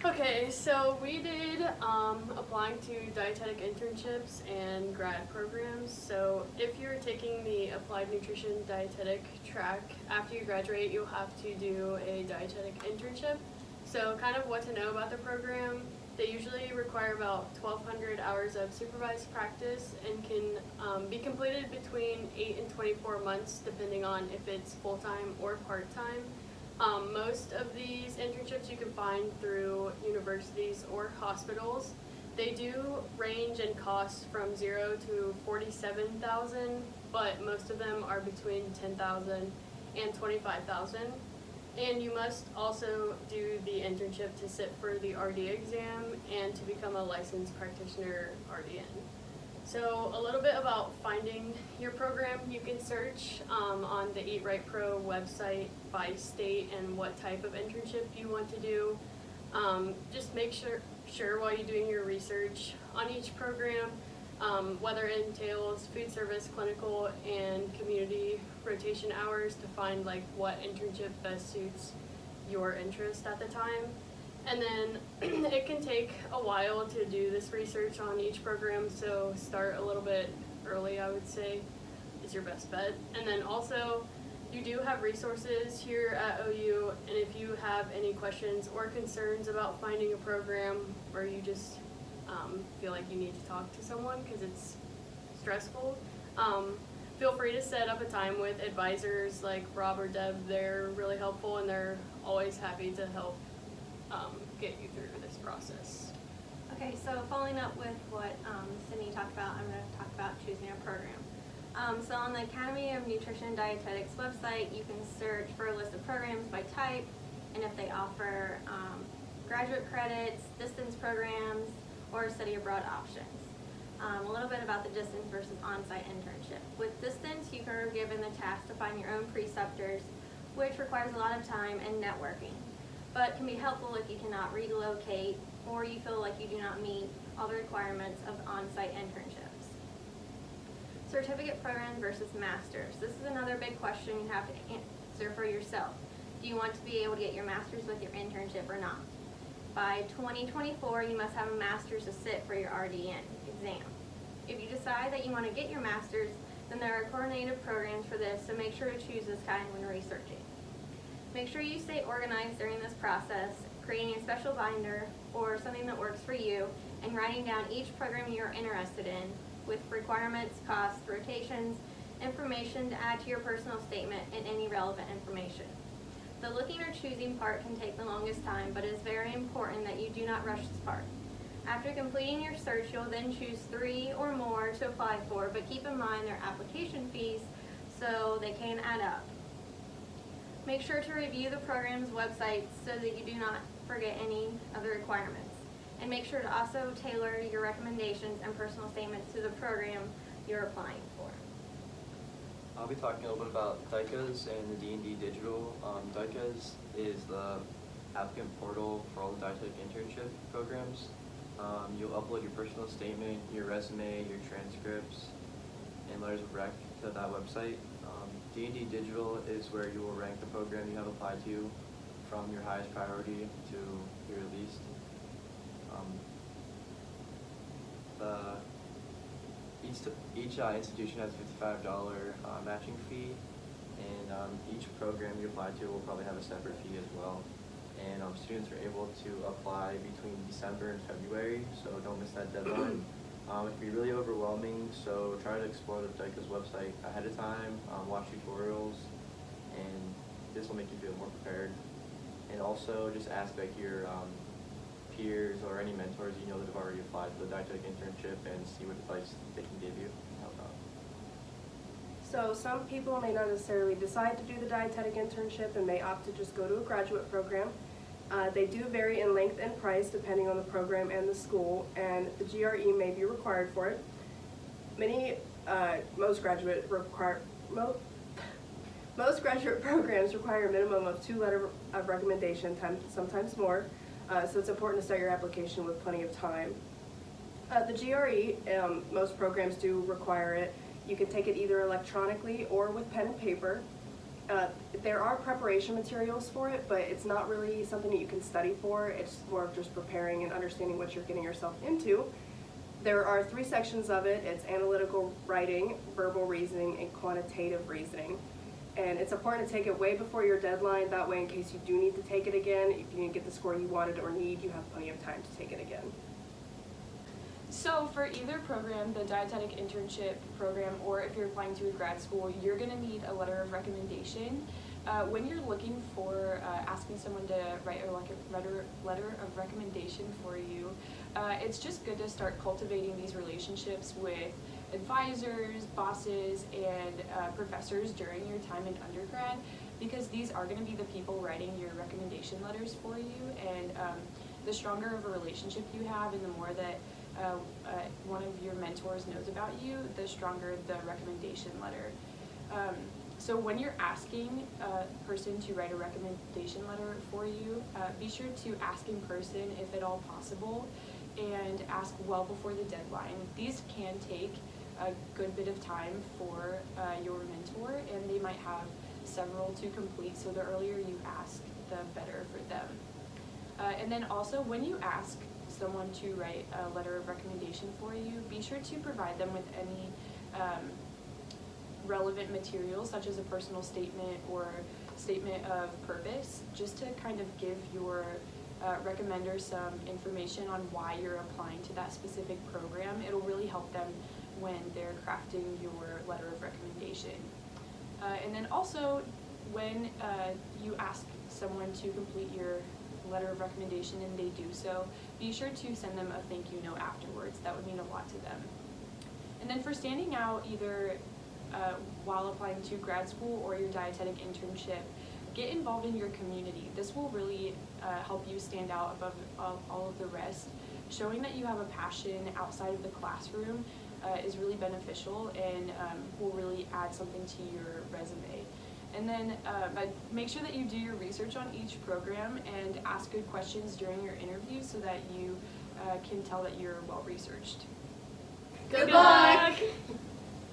Okay, so we did applying to dietetic internships and grad programs. So if you're taking the applied nutrition dietetic track, after you graduate, you'll have to do a dietetic internship. So kind of what to know about the program, they usually require about 1,200 hours of supervised practice and can be completed between 8 and 24 months depending on if it's full-time or part-time. Most of these internships you can find through universities or hospitals. They do range in cost from 0 to 47,000, but most of them are between 10,000 and 25,000. And you must also do the internship to sit for the RD exam and to become a licensed practitioner RDN. So a little bit about finding your program. You can search on the Eat Right Pro website by state and what type of internship you want to do. Just make sure while you're doing your research on each program, whether it entails food service, clinical, and community rotation hours to find like what internship best suits your interest at the time. And then it can take a while to do this research on each program, so start a little bit early, I would say, is your best bet. And then also, you do have resources here at OU, and if you have any questions or concerns about finding a program, or you just feel like you need to talk to someone because it's stressful, feel free to set up a time with advisors like Rob or Deb. They're really helpful and they're always happy to help get you through this process. Okay, so following up with what Sydney talked about, I'm going to talk about choosing a program. So on the Academy of Nutrition and Dietetics website, you can search for a list of programs by type, and if they offer graduate credits, distance programs, or study abroad options. A little bit about the distance versus on-site internship. With distance, you are given the task to find your own preceptors, which requires a lot of time and networking, but can be helpful if you cannot relocate or you feel like you do not meet all the requirements of on-site internships. Certificate program versus master's. This is another big question you have to answer for yourself. Do you want to be able to get your master's with your internship or not? By 2024, you must have a master's to sit for your RDN exam. If you decide that you want to get your master's, then there are coordinated programs for this, so make sure to choose this kind when researching. Make sure you stay organized during this process, creating a special binder or something that works for you, and writing down each program you're interested in with requirements, costs, rotations, information to add to your personal statement, and any relevant information. The looking or choosing part can take the longest time, but it is very important that you do not rush this part. After completing your search, you'll then choose 3 or more to apply for, but keep in mind their application fees so they can add up. Make sure to review the program's website so that you do not forget any of the requirements. And make sure to also tailor your recommendations and personal statements to the program you're applying for. I'll be talking a little bit about DICAs and the D&D Digital. DICAs is the applicant portal for all the dietetic internship programs. You'll upload your personal statement, your resume, your transcripts, and letters of rec to that website. D&D Digital is where you will rank the program you have applied to from your highest priority to your least. Each institution has a $55 matching fee, and each program you apply to will probably have a separate fee as well. And students are able to apply between December and February, so don't miss that deadline. It can be really overwhelming, so try to explore the DICA's website ahead of time, watch tutorials, and this will make you feel more prepared. And also just ask like your peers or any mentors you know that have already applied for the dietetic internship and see what advice they can give you and help out. So some people may not necessarily decide to do the dietetic internship and may opt to just go to a graduate program. They do vary in length and price depending on the program and the school, and the GRE may be required for it. Most graduate programs require a minimum of 2 letters of recommendation, sometimes more, so it's important to start your application with plenty of time. The GRE, most programs do require it. You can take it either electronically or with pen and paper. There are preparation materials for it, but it's not really something that you can study for. It's more of just preparing and understanding what you're getting yourself into. There are 3 sections of it. It's analytical writing, verbal reasoning, and quantitative reasoning. And it's important to take it way before your deadline. That way, in case you do need to take it again, if you didn't get the score you wanted or need, you have plenty of time to take it again. So for either program, the dietetic internship program, or if you're applying to a grad school, you're going to need a letter of recommendation. When you're looking for asking someone to write a letter of recommendation for you, it's just good to start cultivating these relationships with advisors, bosses, and professors during your time in undergrad, because these are going to be the people writing your recommendation letters for you, and the stronger of a relationship you have and the more that one of your mentors knows about you, the stronger the recommendation letter. So when you're asking a person to write a recommendation letter for you, be sure to ask in person if at all possible, and ask well before the deadline. These can take a good bit of time for your mentor, and they might have several to complete, so the earlier you ask, the better for them. And then also, when you ask someone to write a letter of recommendation for you, be sure to provide them with any relevant materials, such as a personal statement or statement of purpose, just to kind of give your recommender some information on why you're applying to that specific program. It'll really help them when they're crafting your letter of recommendation. And then also, when you ask someone to complete your letter of recommendation and they do so, be sure to send them a thank you note afterwards. That would mean a lot to them. And then for standing out either while applying to grad school or your dietetic internship, get involved in your community. This will really help you stand out above all of the rest. Showing that you have a passion outside of the classroom is really beneficial and will really add something to your resume. And then make sure that you do your research on each program and ask good questions during your interview so that you can tell that you're well researched. Good luck!